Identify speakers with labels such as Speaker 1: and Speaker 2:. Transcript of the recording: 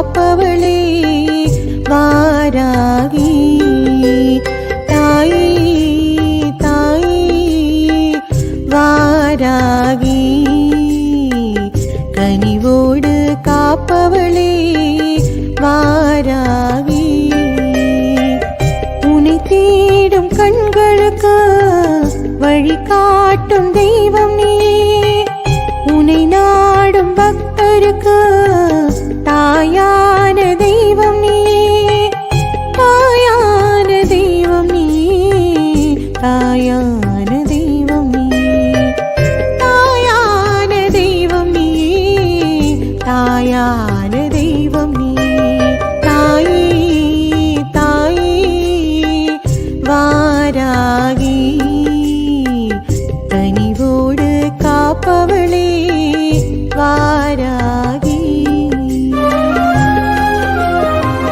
Speaker 1: காப்பவளே வாராகி தாயே தாயே வாராகி கனிவோடு காப்பவளே வாராகி உன்னை தேடும் கண்களுக்கு வழி காட்டும் தெய்வம் நீ உன்னை நாடும் பக்தருக்கு தாயான தெய்வம் நீ தாயான தெய்வம் நீ தாயான தெய்வம் நீ தாயான தெய்வம் நீ தாயான தெய்வம் நீ தாயே தாயே வாராகி